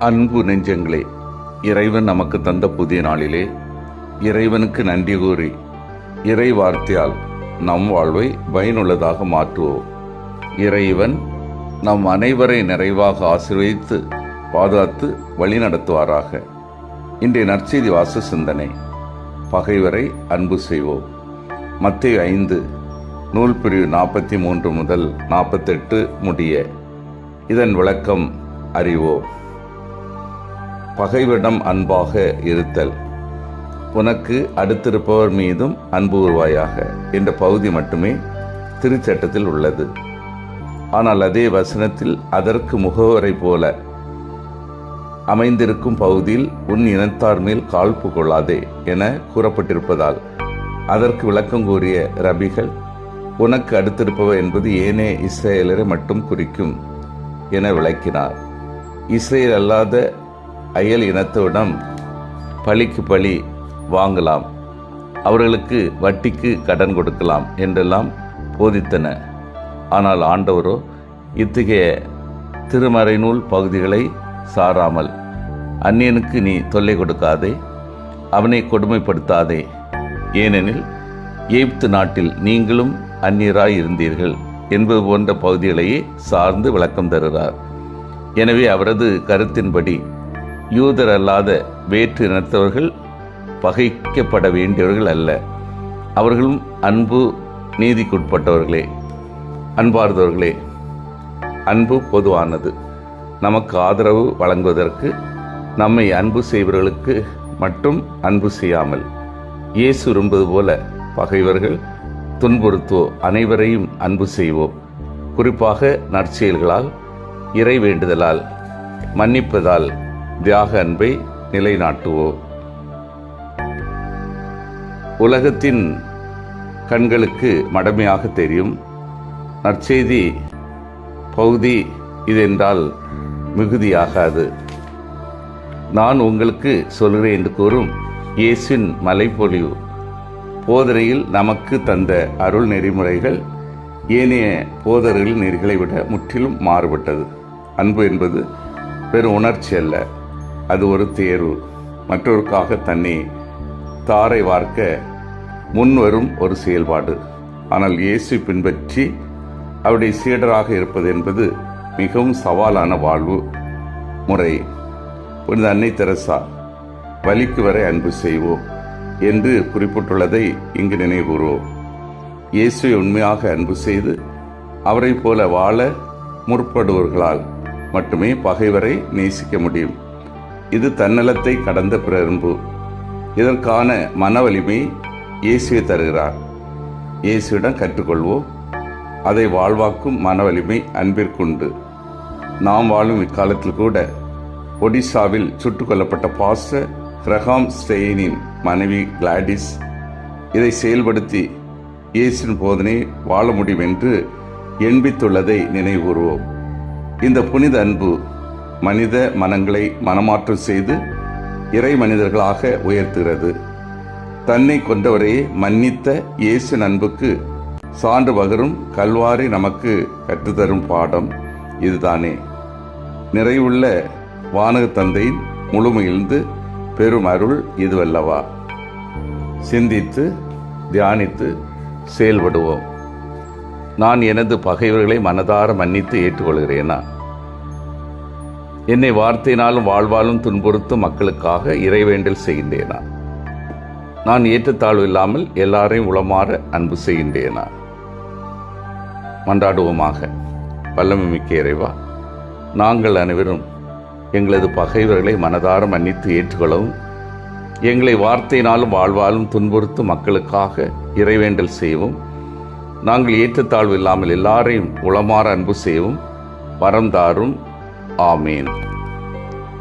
அன்பு நெஞ்சங்களே, இறைவன் நமக்கு தந்த புதிய நாளிலே இறைவனுக்கு நன்றி கூறி இறை வார்த்தையால் நம் வாழ்வை பயனுள்ளதாக மாற்றுவோம். இறைவன் நம் அனைவரை நிறைவாக ஆசீர்வதித்து பாதுகாத்து வழிநடத்துவாராக. இன்றைய நற்செய்தி வாச சிந்தனை, பகைவரை அன்பு செய்வோம். மத்தேயு 5 நூல் பிரிவு 43 முதல் 48 முடிய. இதன் விளக்கம் அறிவோம். பகைவரிடம் அன்பாக இருத்தல். உனக்கு அடுத்திருப்பவர் மீதும் அன்பு உருவாயாக என்ற பகுதி மட்டுமே திருச்சட்டத்தில் உள்ளது. ஆனால் அதே வசனத்தில் அதற்கு முகவரை போல அமைந்திருக்கும் பகுதியில் உன் இனத்தார் மேல் காழ்ப்பு கொள்ளாதே என கூறப்பட்டிருப்பதால் அதற்கு விளக்கம் கூறிய ரபிகள், உனக்கு அடுத்திருப்பவர் என்பது ஏனே இஸ்ரேலரை மட்டும் குறிக்கும் என விளக்கினார். இஸ்ரேல் அல்லாத அயல் இனத்துடன் பழிக்கு பழி வாங்கலாம், அவர்களுக்கு வட்டிக்கு கடன் கொடுக்கலாம் என்றெல்லாம் போதித்தன. ஆனால் ஆண்டவரோ இத்தகைய திருமறைநூல் பகுதிகளை சாராமல், அந்நியனுக்கு நீ தொல்லை கொடுக்காதே, அவனை கொடுமைப்படுத்தாதே, ஏனெனில் எகிப்து நாட்டில் நீங்களும் அந்நியராய் இருந்தீர்கள் என்பது போன்ற பகுதிகளையே சார்ந்து விளக்கம் தருகிறார். எனவே அவரது கருத்தின்படி யூதர் அல்லாத வேற்று இனத்தவர்கள் பகைக்கப்பட வேண்டியவர்கள் அல்ல, அவர்களும் அன்பு நீதிக்குட்பட்டவர்களே. அன்பார்ந்தவர்களே, அன்பு பொதுவானது. நமக்கு ஆதரவு வழங்குவதற்கு நம்மை அன்பு செய்பவர்களுக்கு மட்டும் அன்பு செய்யாமல், இயேசு விரும்புவது போல பகைவர்கள் துன்புறுத்துவோம் அனைவரையும் அன்பு செய்வோம். குறிப்பாக நற்செயல்களால், இறை வேண்டுதலால், மன்னிப்பதால் தியாக அன்பை நிலைநாட்டுவோம். உலகத்தின் கண்களுக்கு மடமையாக தெரியும் நற்செய்தி பகுதி இதென்றால் மிகுதியாகாது. நான் உங்களுக்கு சொல்கிறேன் என்று கூறும் இயேசுவின் மலைப்பொழிவு போதனையில் நமக்கு தந்த அருள் நெறிமுறைகள் ஏனைய போதர்களின் நெறிகளை விட முற்றிலும் மாறுபட்டது. அன்பு என்பது வெறும் உணர்ச்சி அல்ல, அது ஒரு தேர்வு. மற்றொருக்காக தன்னை தாரை வார்க்க முன்வரும் ஒரு செயல்பாடு. ஆனால் இயேசு பின்பற்றி அவருடைய சீடராக இருப்பது என்பது மிகவும் சவாலான வாழ்வு முறை. புனித அன்னை தெரசா வலிக்கு வரை அன்பு செய்வோம் என்று குறிப்பிட்டுள்ளதை இங்கு நினைவுகூறுவோம். இயேசுவை உண்மையாக அன்பு செய்து அவரை போல வாழ முற்படுவர்களால் மட்டுமே பகைவரை நேசிக்க முடியும். இது தன்னலத்தை கடந்த பிறன்பு. இதற்கான மன வலிமை இயேசுவை தருகிறார். இயேசுவிடம் கற்றுக்கொள்வோம். அதை வாழ்வாக்கும் மன வலிமை அன்பிற்குண்டு. நாம் வாழும் இக்காலத்தில் கூட ஒடிசாவில் சுட்டுக் கொல்லப்பட்ட பாஸ்டர் கிரஹாம் ஸ்டெயினின் மனைவி கிளாடிஸ் இதை செயல்படுத்தி இயேசுவின் போதனை வாழ முடியும் என்று எண்பித்துள்ளதை நினைவுகூறுவோம். இந்த புனித அன்பு மனித மனங்களை மனமாற்றம் செய்து இறை மனிதர்களாக உயர்த்துகிறது. தன்னை கொண்டவரையே மன்னித்த இயேசு அன்புக்கு சான்று பகரும் கல்வாரி நமக்கு கற்றுத்தரும் பாடம் இதுதானே. நிறைவுள்ள வானக தந்தையின் முழுமையிலிருந்து பெரும் அருள் இதுவல்லவா. சிந்தித்து தியானித்து செயல்படுவோம். நான் எனது பகைவர்களை மனதார மன்னித்து ஏற்றுக்கொள்கிறேனா? என்னை வார்த்தையினாலும் வாழ்வாலும் துன்புறுத்தும் மக்களுக்காக இறைவேண்டல் செய்கின்றேனா? நான் ஏற்றத்தாழ்வு இல்லாமல் எல்லாரையும் உளமாற அன்பு செய்கின்றேனா? மன்றாடுவோமாக. வல்லமை மிக்க இறைவா, நாங்கள் அனைவரும் எங்களது பகைவர்களை மனதார மன்னித்து ஏற்றுக்கொள்ளவும், எங்களை வார்த்தையினாலும் வாழ்வாலும் துன்புறுத்தும் மக்களுக்காக இறைவேண்டல் செய்யவும், நாங்கள் ஏற்றத்தாழ்வு இல்லாமல் எல்லாரையும் உளமாற அன்பு செய்யவும் வரம் தாரும். ஆமேன்.